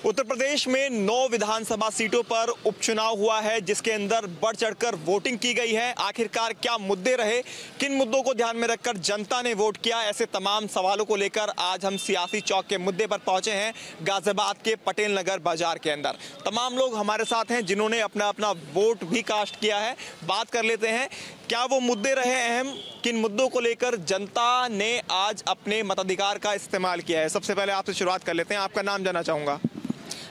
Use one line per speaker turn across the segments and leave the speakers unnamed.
उत्तर प्रदेश में 9 विधानसभा सीटों पर उपचुनाव हुआ है, जिसके अंदर बढ़ चढ़कर वोटिंग की गई है। आखिरकार क्या मुद्दे रहे, किन मुद्दों को ध्यान में रखकर जनता ने वोट किया, ऐसे तमाम सवालों को लेकर आज हम सियासी चौक के मुद्दे पर पहुंचे हैं, गाजियाबाद के पटेल नगर बाजार के अंदर। तमाम लोग हमारे साथ हैं जिन्होंने अपना अपना वोट भी कास्ट किया है। बात कर लेते हैं, क्या वो मुद्दे रहे अहम, किन मुद्दों को लेकर जनता ने आज अपने मताधिकार का इस्तेमाल किया है। सबसे पहले आपसे शुरुआत कर लेते हैं, आपका नाम जानना चाहूँगा।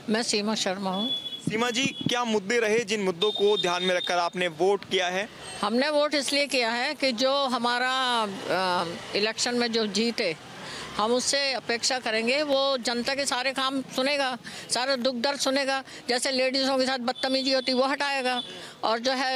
मैं सीमा शर्मा हूँ।
सीमा जी, क्या मुद्दे रहे जिन मुद्दों को ध्यान में रखकर आपने वोट किया है?
हमने वोट इसलिए किया है कि जो हमारा इलेक्शन में जो जीते, हम उससे अपेक्षा करेंगे वो जनता के सारे काम सुनेगा, सारे दुख दर्द सुनेगा। जैसे लेडीज़ों के साथ बदतमीजी होती वो हटाएगा, और जो है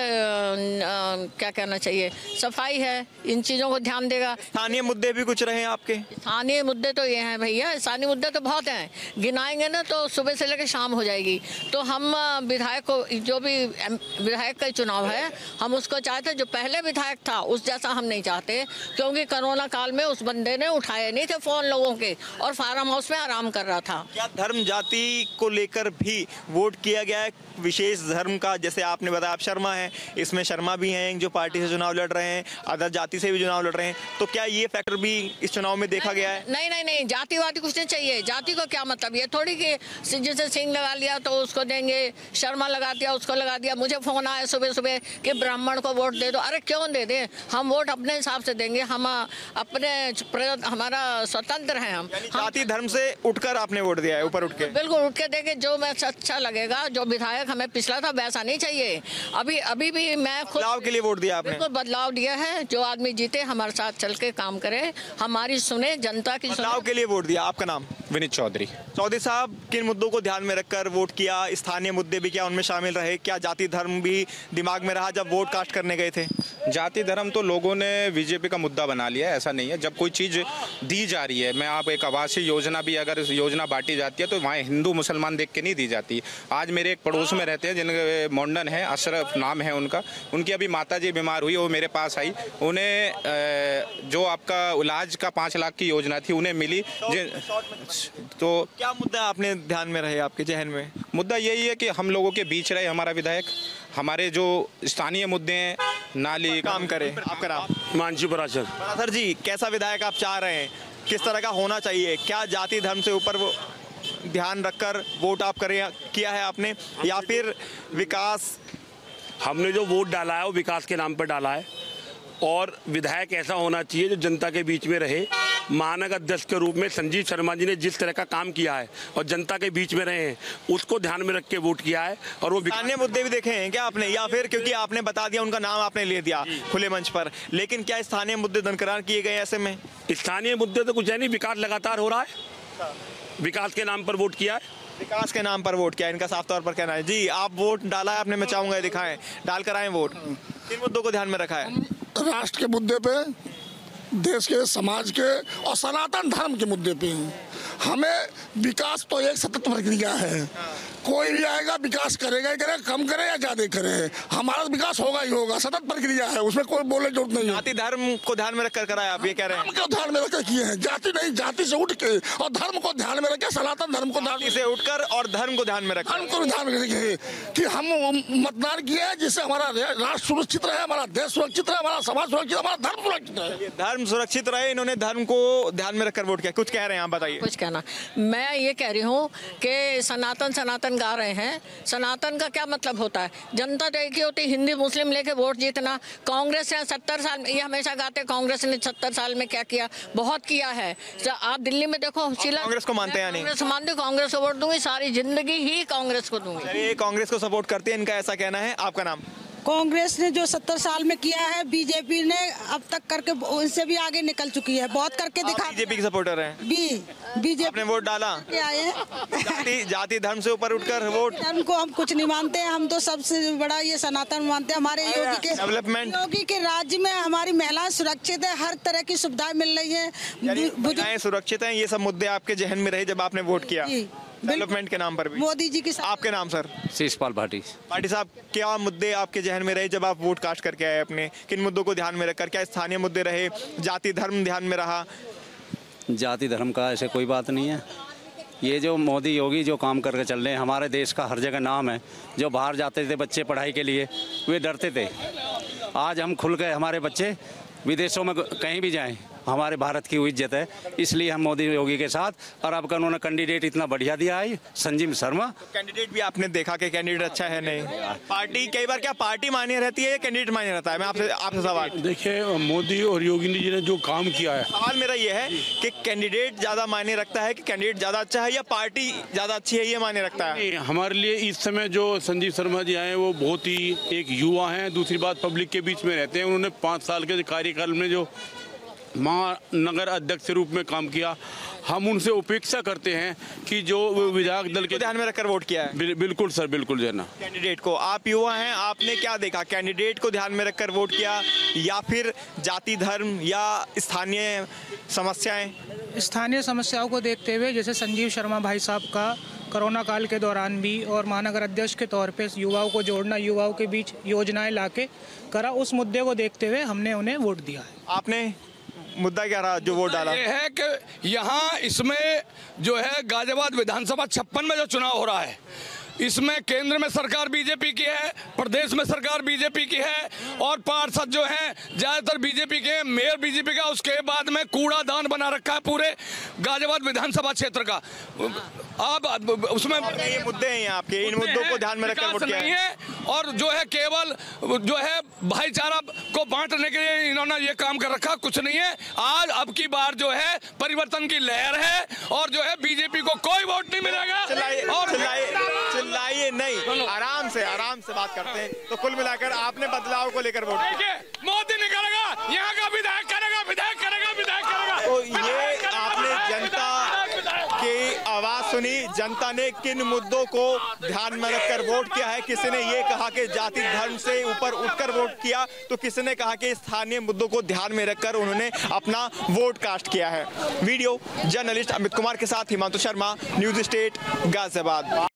क्या कहना चाहिए, सफाई है, इन चीज़ों को ध्यान देगा।
स्थानीय मुद्दे भी कुछ रहे आपके?
स्थानीय मुद्दे तो ये हैं भैया, स्थानीय मुद्दे तो बहुत हैं, गिनाएंगे ना तो सुबह से लेकर शाम हो जाएगी। तो हम विधायक को, जो भी विधायक का चुनाव है, हम उसको चाहते, जो पहले विधायक था उस जैसा हम नहीं चाहते, क्योंकि कोरोना काल में उस बंदे ने उठाए नहीं थे फोन लोगों के, और फार्म हाउस में आराम कर रहा था।
क्या धर्म जाति को लेकर भी वोट किया गया है, विशेष धर्म का? जैसे आपने बताया आप शर्मा हैं, इसमें शर्मा भी हैं जो पार्टी से चुनाव लड़ रहे हैं, अदर जाति से भी चुनाव लड़ रहे हैं, तो क्या ये फैक्टर भी इस चुनाव में देखा गया है?
नहीं नहीं नहीं, जातिवादी कुछ नहीं चाहिए। जाति को क्या मतलब, ये थोड़ी कि जैसे सिंह लगा लिया तो उसको देंगे, शर्मा लगा दिया उसको लगा दिया। मुझे फोन आया सुबह सुबह कि ब्राह्मण को वोट दे दो। अरे क्यों दे दें, हम वोट अपने हिसाब से देंगे, हम अपने हमारा स्वतंत्र हैं। हम
जाति धर्म से उठकर आपने वोट दिया है, ऊपर उठ के?
बिल्कुल उठ के देंगे, जो मैं अच्छा लगेगा। जो विधायक हमें पिछला था वैसा नहीं चाहिए। अभी भी मैं खुद
बदलाव के लिए वोट दिया आपने?
बिल्कुल बदलाव दिया है, जो आदमी जीते हमारे साथ चल के काम करे, हमारी सुने, जनता की
बदलाव के लिए वोट दिया। आपका नाम?
विनीत चौधरी।
चौधरी साहब, किन मुद्दों को ध्यान में रखकर वोट किया? स्थानीय मुद्दे भी क्या उनमें शामिल रहे? क्या जाति धर्म भी दिमाग में रहा जब वोट कास्ट करने गए थे?
जाति धर्म तो लोगों ने बीजेपी का मुद्दा बना लिया है, ऐसा नहीं है। जब कोई चीज़ दी जा रही है, मैं आप एक आवासीय योजना भी अगर योजना बांटी जाती है तो वहाँ हिंदू मुसलमान देख के नहीं दी जाती। आज मेरे एक पड़ोस में रहते हैं जिनके मोंडन है, अशरफ नाम है उनका, उनकी अभी माताजी बीमार हुई, वो मेरे पास आई, उन्हें जो आपका इलाज का 5 लाख की योजना थी उन्हें मिली। तो
क्या मुद्दा आपने ध्यान में रहे आपके जहन में?
मुद्दा यही है कि हम लोगों के बीच रहे हमारा विधायक, हमारे जो स्थानीय मुद्दे हैं, नाली
काम करे। आपका नाम?
मानसी पराशर।
सर जी, कैसा विधायक आप चाह रहे हैं, किस तरह का होना चाहिए? क्या जाति धर्म से ऊपर वो ध्यान रखकर वोट आप किया है आपने, या फिर विकास?
हमने जो वोट डाला है वो विकास के नाम पर डाला है, और विधायक ऐसा होना चाहिए जो जनता के बीच में रहे। महानगर अध्यक्ष के रूप में संजीव शर्मा जी ने जिस तरह का काम किया है और जनता के बीच में रहे हैं, उसको ध्यान में रख के वोट किया है। और वो
स्थानीय मुद्दे भी देखे हैं क्या आपने, या फिर क्योंकि आपने बता दिया उनका नाम आपने ले दिया खुले मंच पर, लेकिन क्या स्थानीय मुद्दे दरकिनार किए गए? ऐसे में
स्थानीय मुद्दे तो कुछ है नहीं, विकास लगातार हो रहा है, विकास के नाम पर वोट किया है।
विकास के नाम पर वोट किया, इनका साफ तौर पर कहना है। जी, आप वोट डाला है आपने, मैं चाहूंगा दिखाएं, डाल कर आए वोट। किन मुद्दों को ध्यान में रखा है?
राष्ट्र के मुद्दे पे, देश के, समाज के और सनातन धर्म के मुद्दे पे। हमें विकास तो एक सतत प्रक्रिया है, कोई भी आएगा विकास करेगा ही करेगा, कम करे या ज्यादा करे, हमारा विकास होगा ही होगा, सतत प्रक्रिया है, उसमें कोई बोलने की जरूरत नहीं है।
जाति धर्म को ध्यान में रखकर कराया, आप ये कह रहे हैं?
धर्म को ध्यान में रखकर किए हैं, जाति नहीं, जाति से उठ के और धर्म को ध्यान में रखे, सनातन धर्म को ध्यान
से उठकर और धर्म को ध्यान में रखकर,
धर्म को ध्यान में रखे कि हम मतदान किए हैं जिससे हमारा राष्ट्र सुरक्षित रहे, हमारा देश सुरक्षित रहे, हमारा समाज सुरक्षित, हमारा धर्म सुरक्षित रहे।
धर्म सुरक्षित रहे, इन्होंने धर्म को ध्यान में रखकर वोट किया। कुछ कह रहे हैं आप, बताइए।
कुछ कहना, मैं ये कह रही हूँ कि सनातन सनातन गा रहे हैं, सनातन का क्या मतलब होता है? जनता तो एक ही होती, हिंदू मुस्लिम लेके वोट जीतना। कांग्रेस ने 70 साल में, ये हमेशा गाते कांग्रेस ने 70 साल में क्या किया, बहुत किया है। आप दिल्ली में देखो,
कांग्रेस को मानते हैं? नहीं,
कांग्रेस मानते, कांग्रेस को वोट दूंगी, सारी जिंदगी ही कांग्रेस को दूंगी।
ये कांग्रेस को सपोर्ट करते हैं, इनका ऐसा कहना है। आपका नाम?
कांग्रेस ने जो 70 साल में किया है, बीजेपी ने अब तक करके उनसे भी आगे निकल चुकी है, बहुत करके दिखा।
बीजेपी के सपोर्टर हैं?
बीजेपी।
आपने वोट डाला?
आए
जाति धर्म से ऊपर उठकर वोट?
धर्म को हम कुछ नहीं मानते हैं, हम तो सबसे बड़ा ये सनातन मानते हैं। हमारे योगी के
डेवलपमेंट, योगी
के राज्य में हमारी महिलाएं सुरक्षित है, हर तरह की सुविधाएं मिल रही है,
महिलाएं सुरक्षित हैं, ये सब मुद्दे आपके जहन में रहे जब आपने वोट किया? डेवलपमेंट के नाम पर भी?
मोदी जी की।
आपके नाम सर?
शीशपाल भाटी।
भाटी साहब, क्या मुद्दे आपके जहन में रहे जब आप वोट कास्ट करके आए अपने? किन मुद्दों को ध्यान में रखकर? क्या स्थानीय मुद्दे रहे, जाति धर्म ध्यान में रहा?
जाति धर्म का ऐसे कोई बात नहीं है, ये जो मोदी योगी जो काम करके चल रहे हैं, हमारे देश का हर जगह नाम है। जो बाहर जाते थे बच्चे पढ़ाई के लिए, वे डरते थे। आज हम खुल के, हमारे बच्चे विदेशों में कहीं भी जाएं, हमारे भारत की इज्जत है, इसलिए हम मोदी योगी के साथ। और अब का उन्होंने कैंडिडेट इतना बढ़िया दिया है, संजीव शर्मा।
कैंडिडेट भी आपने देखा कि कैंडिडेट अच्छा है नहीं? पार्टी कई बार क्या पार्टी मान्य रहती है या कैंडिडेट मान्य रहता है? मैं आपसे सवाल।
देखिए, मोदी और योगी जी ने जो काम किया है,
सवाल मेरा ये है कि कैंडिडेट ज्यादा मायने रखता है कि कैंडिडेट ज्यादा अच्छा है या पार्टी ज्यादा अच्छी है, ये मायने रखता है?
हमारे लिए इस समय जो संजीव शर्मा जी आए वो बहुत ही एक युवा हैं। दूसरी बात, पब्लिक के बीच में रहते हैं। उन्होंने 5 साल के कार्यकाल में जो महानगर अध्यक्ष के रूप में काम किया, हम उनसे अपेक्षा करते हैं कि जो विधायक दल के
ध्यान में रखकर वोट किया है।
बिल्कुल सर, बिल्कुल जना।
कैंडिडेट को, आप युवा हैं, आपने क्या देखा? कैंडिडेट को ध्यान में रखकर वोट किया या फिर जाति धर्म या स्थानीय समस्याएं?
स्थानीय समस्याओं को देखते हुए, जैसे संजीव शर्मा भाई साहब का कोरोना काल के दौरान भी और महानगर अध्यक्ष के तौर पे युवाओं को जोड़ना, युवाओं के बीच योजनाएं लाके करा, उस मुद्दे को देखते हुए हमने उन्हें वोट दिया है।
आपने मुद्दा क्या रहा जो वोट डाला?
ये है कि यहाँ इसमें जो है गाजियाबाद विधानसभा 56 में जो चुनाव हो रहा है, इसमें केंद्र में सरकार बीजेपी की है, प्रदेश में सरकार बीजेपी की है और पार्षद जो हैं ज्यादातर बीजेपी के हैं, मेयर बीजेपी का। उसके बाद में कूड़ादान बना रखा है पूरे गाजियाबाद विधानसभा क्षेत्र का। अब उसमें
ये मुद्दे हैं आपके, इन मुद्दों को ध्यान में रखकर वोट किया है।
और जो है केवल जो है भाईचारा को बांटने के लिए इन्होंने ये काम कर रखा, कुछ नहीं है। आज अब की बार जो है परिवर्तन की लहर है और जो है बीजेपी को कोई वोट नहीं मिलेगा। और
चिल्लाइए नहीं, आराम से बात करते हैं। तो कुल मिलाकर आपने बदलाव को लेकर वोट किया।
मोदी निकलेगा, यहाँ का विधायक करेगा, विधायक करेगा, विधायक करेगा।
तो ये आपने जनता की आवाज सुनी। जनता ने किन मुद्दों को ध्यान में रखकर वोट किया है? किसी ने ये कहा कि जाति धर्म से ऊपर उठकर वोट किया, तो किसी ने कहा कि स्थानीय मुद्दों को ध्यान में रखकर उन्होंने अपना वोट कास्ट किया है। वीडियो जर्नलिस्ट अमित कुमार के साथ हिमांशु शर्मा, न्यूज स्टेट, गाजियाबाद।